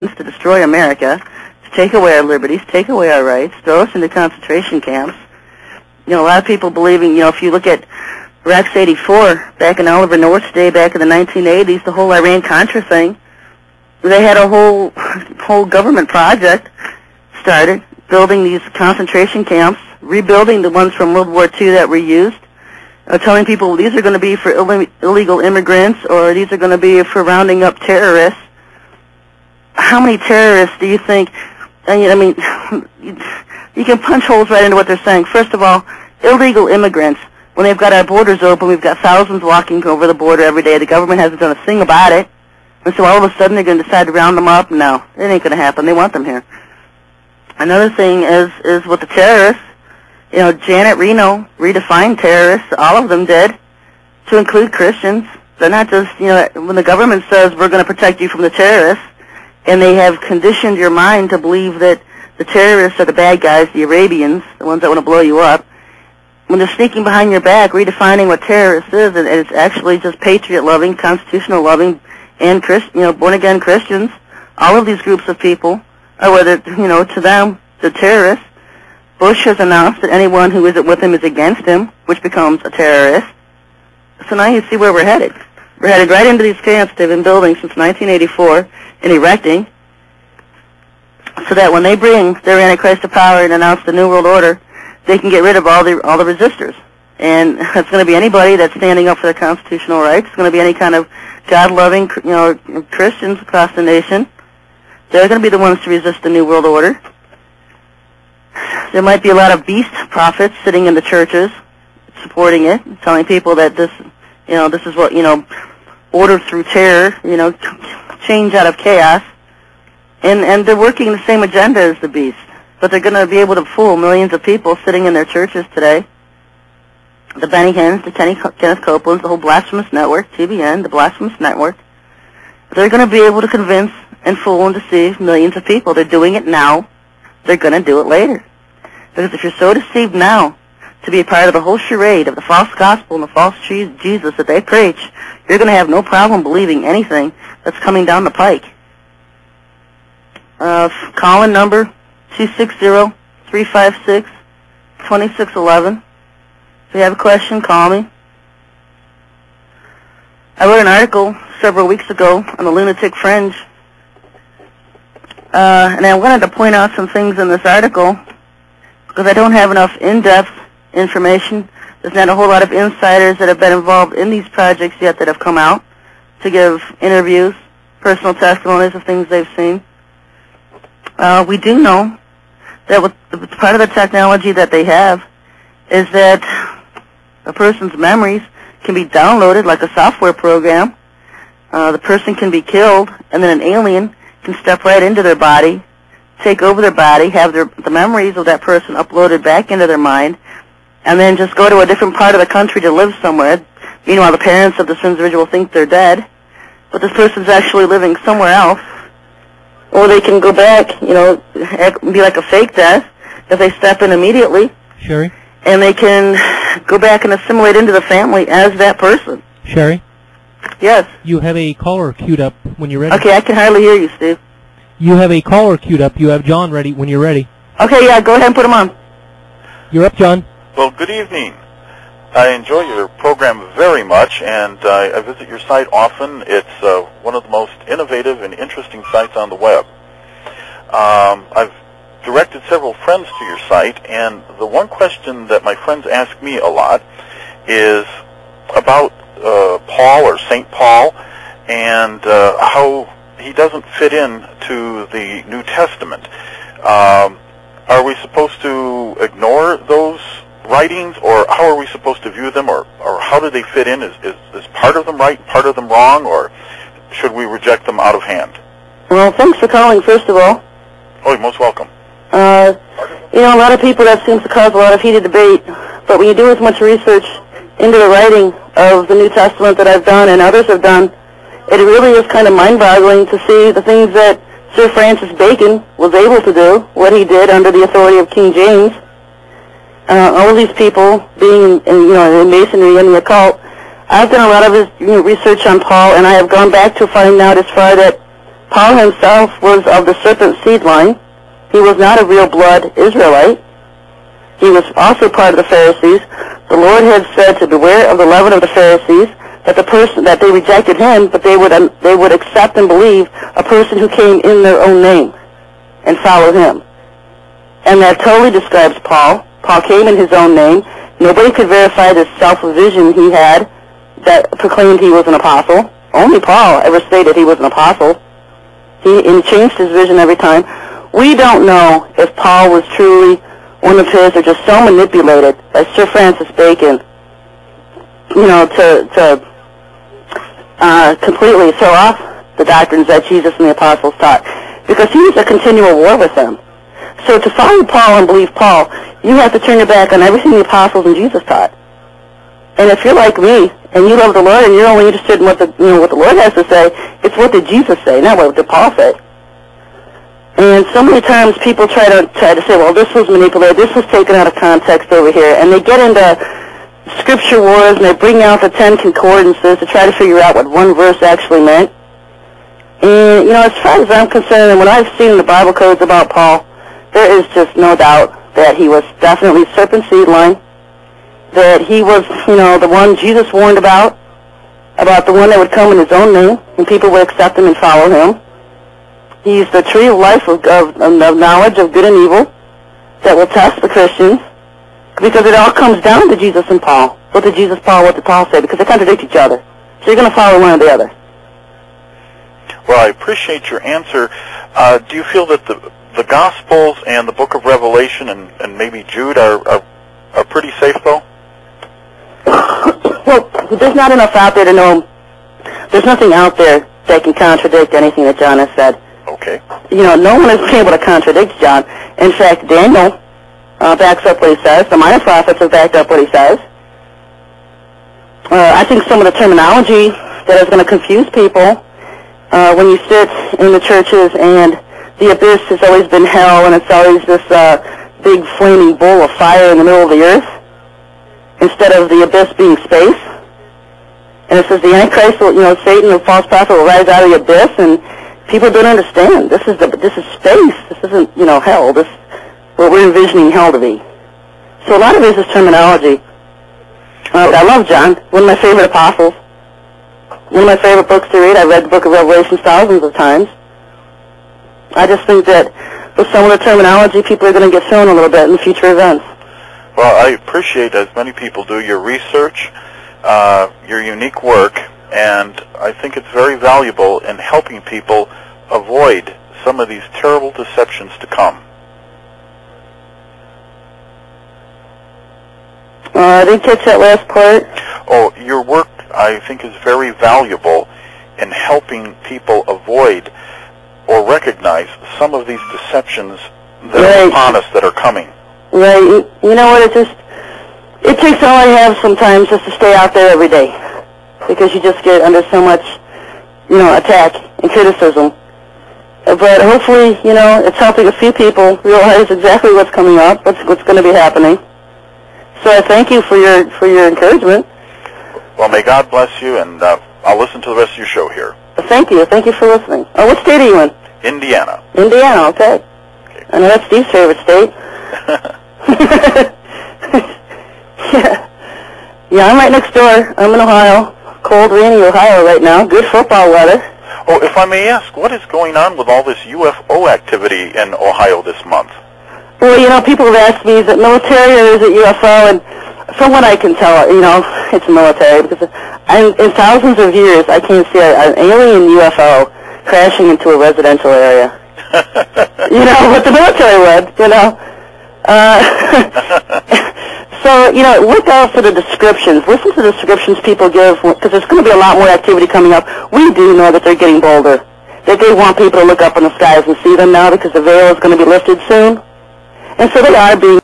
to destroy America, to take away our liberties, take away our rights, throw us into concentration camps. You know, a lot of people believing, you know, if you look at Rex 84, back in Oliver North's day, back in the 1980s, the whole Iran-Contra thing, they had a whole government project started, building these concentration camps, rebuilding the ones from World War II that were used, telling people these are going to be for illegal immigrants or these are going to be for rounding up terrorists. How many terrorists do you think, I mean, you can punch holes right into what they're saying. First of all, illegal immigrants, when they've got our borders open, we've got thousands walking over the border every day. The government hasn't done a thing about it. And so all of a sudden they're going to decide to round them up? No, it ain't going to happen. They want them here. Another thing is with the terrorists. You know, Janet Reno redefined terrorists, all of them did, to include Christians. They're not just, you know, when the government says we're going to protect you from the terrorists, and they have conditioned your mind to believe that the terrorists are the bad guys, the Arabians, the ones that want to blow you up, when they're sneaking behind your back, redefining what terrorists is, and it's actually just patriot-loving, constitutional-loving, and born-again Christians. All of these groups of people are, whether, you know, to them, they're terrorists. Bush has announced that anyone who isn't with him is against him, which becomes a terrorist. So now you see where we're headed. We're headed right into these camps they've been building since 1984 and erecting, so that when they bring their Antichrist to power and announce the New World Order, they can get rid of all the resistors. And it's going to be anybody that's standing up for their constitutional rights. It's going to be any kind of God-loving, you know, Christians across the nation. They're going to be the ones to resist the New World Order. There might be a lot of beast prophets sitting in the churches, supporting it, telling people that this is what, you know, order through terror, you know, change out of chaos. And they're working the same agenda as the beast. But they're going to be able to fool millions of people sitting in their churches today. The Benny Hinn's, the Kenneth Copeland's, the whole Blasphemous Network, TBN, the Blasphemous Network. They're going to be able to convince and fool and deceive millions of people. They're doing it now. They're going to do it later. Because if you're so deceived now to be a part of the whole charade of the false gospel and the false Jesus that they preach, you're going to have no problem believing anything that's coming down the pike. Call-in number 260-356-2611. If you have a question, call me. I wrote an article several weeks ago on the Lunatic Fringe, and I wanted to point out some things in this article because I don't have enough in-depth information. There's not a whole lot of insiders that have been involved in these projects yet that have come out to give interviews, personal testimonies of things they've seen. We do know that with part of the technology that they have is that a person's memories can be downloaded like a software program. The person can be killed, and then an alien can step right into their body, take over their body, have the memories of that person uploaded back into their mind, and then just go to a different part of the country to live somewhere. Meanwhile, the parents of this individual think they're dead, but this person's actually living somewhere else. Or they can go back, you know, be like a fake death if they step in immediately. Sherry? And they can go back and assimilate into the family as that person. Sherry? Yes. You have a caller queued up when you're ready. Okay, I can hardly hear you, Steve. You have a caller queued up. You have John ready when you're ready. Okay, yeah, go ahead and put him on. You're up, John. Well, good evening. I enjoy your program very much, and I visit your site often. It's one of the most innovative and interesting sites on the web. I've directed several friends to your site, and the one question that my friends ask me a lot is about Paul or St. Paul and how he doesn't fit in to the New Testament. Are we supposed to ignore those writings, or how are we supposed to view them, or how do they fit in? Is part of them right, part of them wrong, or should we reject them out of hand? Well, thanks for calling, first of all. Oh, you're most welcome. You know, a lot of people, that seems to cause a lot of heated debate, but when you do as much research into the writing of the New Testament that I've done and others have done, it really is kind of mind-boggling to see the things that Sir Francis Bacon was able to do, what he did under the authority of King James. All of these people being in Masonry and the occult. I've done a lot of research on Paul, and I have gone back to find out as far that Paul himself was of the serpent seed line. He was not a real blood Israelite. He was also part of the Pharisees. The Lord had said to beware of the leaven of the Pharisees, that they rejected him, but they would accept and believe a person who came in their own name and follow him. And that totally describes Paul. Paul came in his own name. Nobody could verify this self-vision he had that proclaimed he was an apostle. Only Paul ever stated he was an apostle. He changed his vision every time. We don't know if Paul was truly one of his or just so manipulated by Sir Francis Bacon, to completely throw off the doctrines that Jesus and the apostles taught, because he was a continual war with them. So to follow Paul and believe Paul, you have to turn your back on everything the apostles and Jesus taught. And if you're like me and you love the Lord and you're only interested in what the Lord has to say, it's what did Jesus say, not what did Paul say. And so many times people try to say, well, this was manipulated, this was taken out of context over here, and they get into scripture wars and they bring out the 10 concordances to try to figure out what one verse actually meant. And as far as I'm concerned, and what I've seen in the Bible codes about Paul, there is just no doubt that he was definitely serpent seed line, that he was, the one Jesus warned about the one that would come in his own name, and people would accept him and follow him. He's the tree of life of knowledge of good and evil that will test the Christians, because it all comes down to Jesus and Paul. What did Jesus, Paul, what did Paul say? Because they contradict each other. So you're going to follow one or the other. Well, I appreciate your answer. Do you feel that the Gospels and the Book of Revelation and maybe Jude are pretty safe, though? Well, there's not enough out there to know. There's nothing out there that can contradict anything that John has said. Okay. No one has been able to contradict John. In fact, Daniel backs up what he says. The minor prophets have backed up what he says. I think some of the terminology that is going to confuse people when you sit in the churches and the abyss has always been hell and it's always this big flaming bowl of fire in the middle of the earth instead of the abyss being space. And it says the Antichrist will, Satan, the false prophet, will rise out of the abyss, and people don't understand. This is space. This isn't, hell. This what we're envisioning hell to be. So a lot of it is terminology. I love John, one of my favorite apostles. One of my favorite books to read. I've read the Book of Revelation thousands of times. I just think that with some of the terminology, people are going to get thrown a little bit in future events. Well, I appreciate, as many people do, your research, your unique work, and I think it's very valuable in helping people avoid some of these terrible deceptions to come. I didn't catch that last part. Oh, your work, I think, is very valuable in helping people avoid or recognize some of these deceptions that are upon us that are coming. Right. You know what? It takes all I have sometimes just to stay out there every day, because you just get under so much, attack and criticism. But hopefully, it's helping a few people realize exactly what's coming up, what's going to be happening. So I thank you for your encouragement. Well, may God bless you, and I'll listen to the rest of your show here. Thank you. Thank you for listening. Oh, what state are you in? Indiana. Indiana, okay. I know that's Steve's favorite state. Yeah, I'm right next door. I'm in Ohio. Cold, rainy Ohio right now. Good football weather. Oh, if I may ask, what is going on with all this UFO activity in Ohio this month? Well, people have asked me, is it military or is it UFO? And from what I can tell, it's military, because in thousands of years, I can't see an alien UFO crashing into a residential area. But the military would, So, look out for the descriptions. Listen to the descriptions people give, because there's going to be a lot more activity coming up. We do know that they're getting bolder, that they want people to look up in the skies and see them now, because the veil is going to be lifted soon. And so they are being